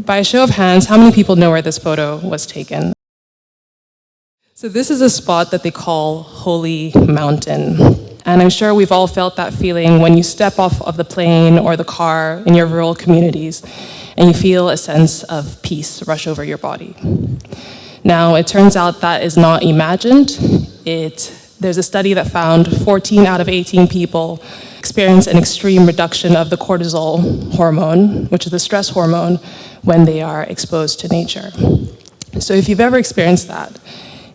By a show of hands, how many people know where this photo was taken? So this is a spot that they call Holy Mountain. And I'm sure we've all felt that feeling when you step off of the plane or the car in your rural communities and you feel a sense of peace rush over your body. Now, it turns out that is not imagined. There's a study that found 14 out of 18 people experience an extreme reduction of the cortisol hormone, which is the stress hormone, when they are exposed to nature. So if you've ever experienced that,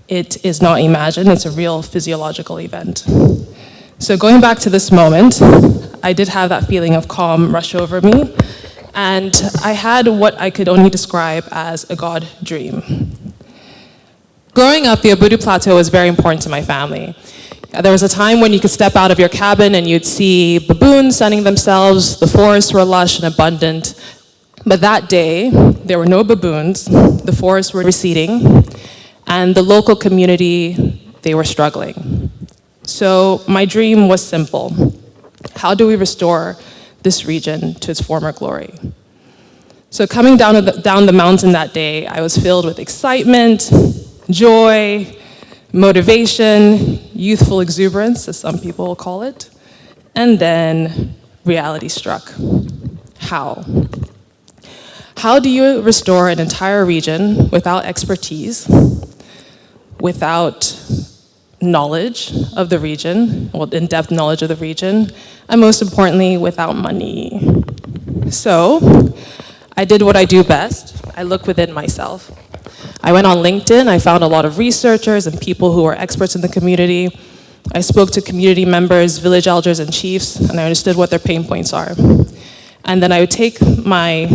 it is not imagined, it's a real physiological event. So going back to this moment, I did have that feeling of calm rush over me, and I had what I could only describe as a God dream. Growing up, the Obudu Plateau was very important to my family. There was a time when you could step out of your cabin and you'd see baboons sunning themselves, the forests were lush and abundant, but that day, there were no baboons, the forests were receding, and the local community, they were struggling. So my dream was simple. How do we restore this region to its former glory? So coming down the mountain that day, I was filled with excitement, joy, motivation, youthful exuberance, as some people will call it, and then reality struck. How? How do you restore an entire region without expertise, without knowledge of the region, well, in-depth knowledge of the region, and most importantly, without money? So, I did what I do best. I looked within myself. I went on LinkedIn, I found a lot of researchers and people who are experts in the community. I spoke to community members, village elders, and chiefs, and I understood what their pain points are. And then I would take my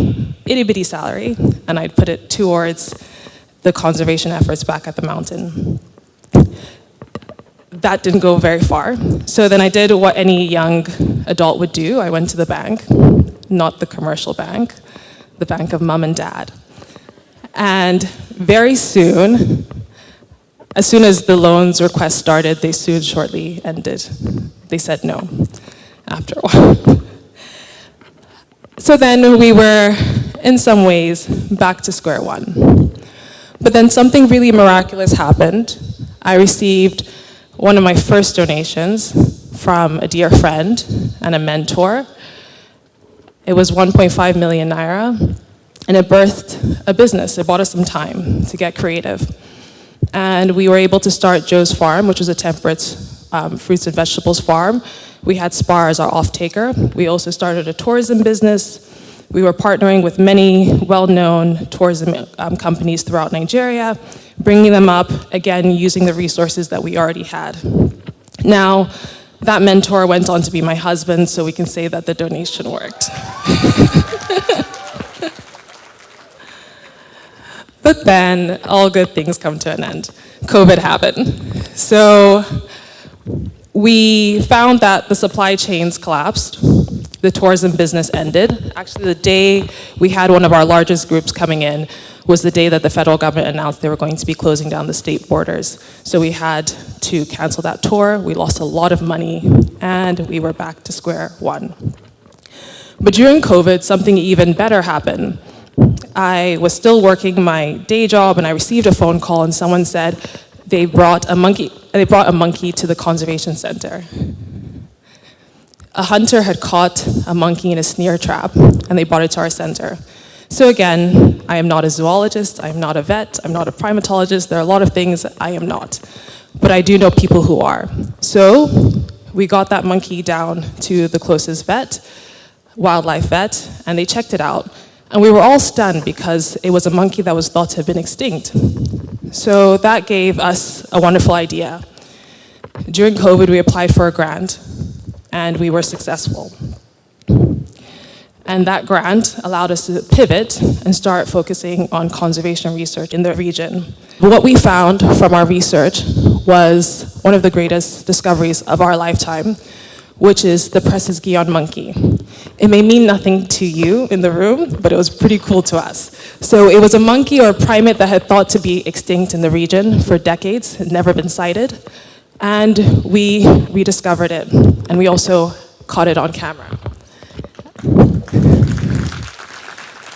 itty-bitty salary, and I'd put it towards the conservation efforts back at the mountain. That didn't go very far. So then I did what any young adult would do. I went to the bank, not the commercial bank, the bank of mom and dad. And very soon, as soon as the loans request started, they soon shortly ended. They said no after a while. So then we were, in some ways, back to square one. But then something really miraculous happened. I received one of my first donations from a dear friend and a mentor. It was 1.5 million naira, and it birthed a business. It bought us some time to get creative. And we were able to start Joe's Farm, which was a temperate fruits and vegetables farm. We had Spar as our off-taker. We also started a tourism business. We were partnering with many well-known tourism companies throughout Nigeria, bringing them up, again, using the resources that we already had. Now, that mentor went on to be my husband, so we can say that the donation worked. But then, all good things come to an end. COVID happened. So we found that the supply chains collapsed. The tourism business ended. Actually, the day we had one of our largest groups coming in was the day that the federal government announced they were going to be closing down the state borders. So we had to cancel that tour. We lost a lot of money, and we were back to square one. But during COVID, something even better happened. I was still working my day job, and I received a phone call, and someone said they brought a monkey to the conservation center. A hunter had caught a monkey in a snare trap, and they brought it to our center. So again, I am not a zoologist, I am not a vet, I'm not a primatologist, there are a lot of things I am not. But I do know people who are. So we got that monkey down to the closest vet, wildlife vet, and they checked it out. And we were all stunned because it was a monkey that was thought to have been extinct. So that gave us a wonderful idea. During COVID, we applied for a grant, and we were successful. And that grant allowed us to pivot and start focusing on conservation research in the region. What we found from our research was one of the greatest discoveries of our lifetime, which is the Precious Guion monkey. It may mean nothing to you in the room, but it was pretty cool to us. So it was a monkey or a primate that had thought to be extinct in the region for decades, had never been sighted. And we rediscovered it, and we also caught it on camera.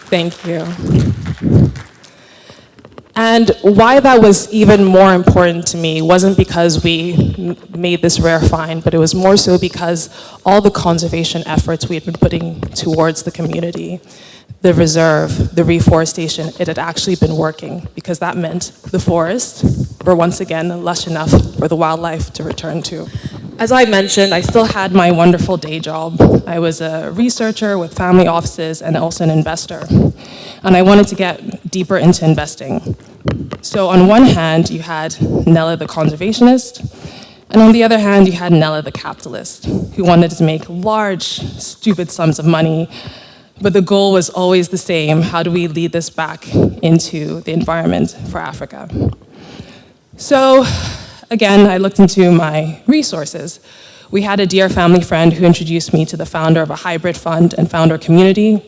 Thank you. And why that was even more important to me wasn't because we made this rare find, but it was more so because all the conservation efforts we had been putting towards the community, the reserve, the reforestation, it had actually been working, because that meant the forests were once again lush enough for the wildlife to return to. As I mentioned, I still had my wonderful day job. I was a researcher with family offices and also an investor. And I wanted to get deeper into investing. So on one hand, you had Nela the conservationist, and on the other hand, you had Nela the capitalist, who wanted to make large, stupid sums of money, but the goal was always the same: how do we lead this back into the environment for Africa? So again, I looked into my resources. We had a dear family friend who introduced me to the founder of a hybrid fund and founder community.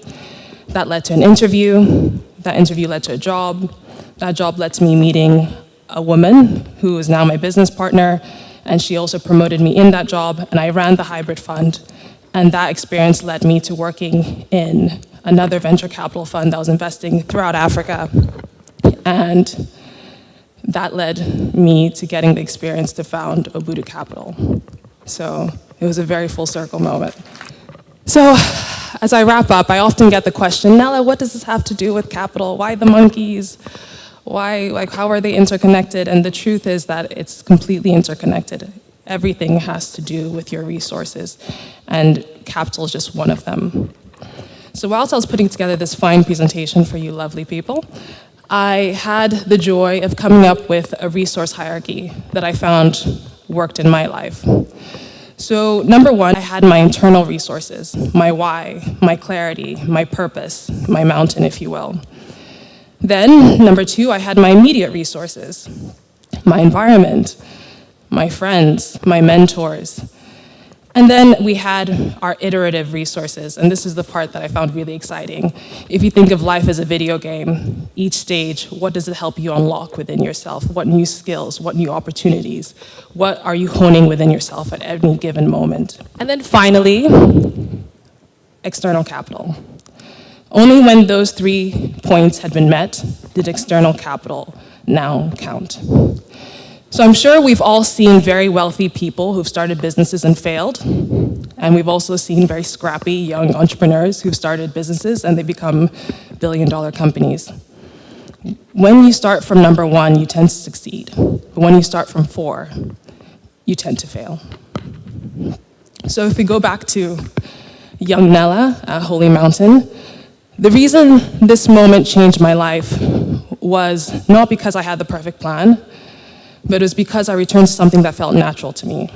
That led to an interview. That interview led to a job. That job led to me meeting a woman who is now my business partner, and she also promoted me in that job, and I ran the hybrid fund. And that experience led me to working in another venture capital fund that was investing throughout Africa. And that led me to getting the experience to found Ubuntu Capital. So it was a very full circle moment. So as I wrap up, I often get the question, Nela, what does this have to do with capital? Why the monkeys? Why, how are they interconnected? And the truth is that it's completely interconnected. Everything has to do with your resources, and capital is just one of them. So whilst I was putting together this fine presentation for you lovely people, I had the joy of coming up with a resource hierarchy that I found worked in my life. So number one, I had my internal resources, my why, my clarity, my purpose, my mountain, if you will. Then, number two, I had my immediate resources, my environment, my friends, my mentors. And then we had our iterative resources, and this is the part that I found really exciting. If you think of life as a video game, each stage, what does it help you unlock within yourself? What new skills, what new opportunities? What are you honing within yourself at any given moment? And then finally, external capital. Only when those 3 points had been met did external capital now count. So I'm sure we've all seen very wealthy people who've started businesses and failed, and we've also seen very scrappy young entrepreneurs who've started businesses and they become billion-dollar companies. When you start from number one, you tend to succeed, but when you start from 4, you tend to fail. So if we go back to young Nela at Holy Mountain, the reason this moment changed my life was not because I had the perfect plan, but it was because I returned to something that felt natural to me.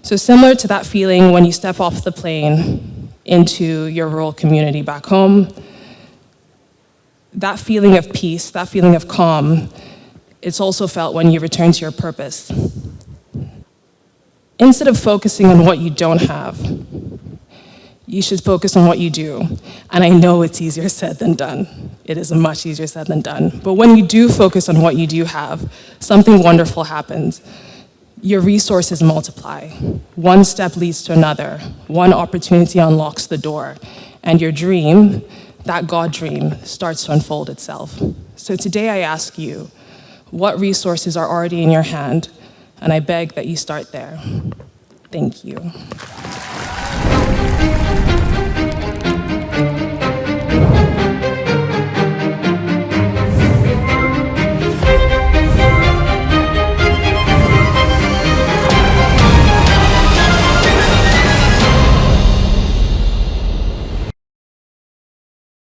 So similar to that feeling when you step off the plane into your rural community back home, that feeling of peace, that feeling of calm, it's also felt when you return to your purpose. Instead of focusing on what you don't have, you should focus on what you do. And I know it's easier said than done. It is much easier said than done. But when you do focus on what you do have, something wonderful happens. Your resources multiply. One step leads to another. One opportunity unlocks the door. And your dream, that God dream, starts to unfold itself. So today I ask you, what resources are already in your hand? And I beg that you start there. Thank you.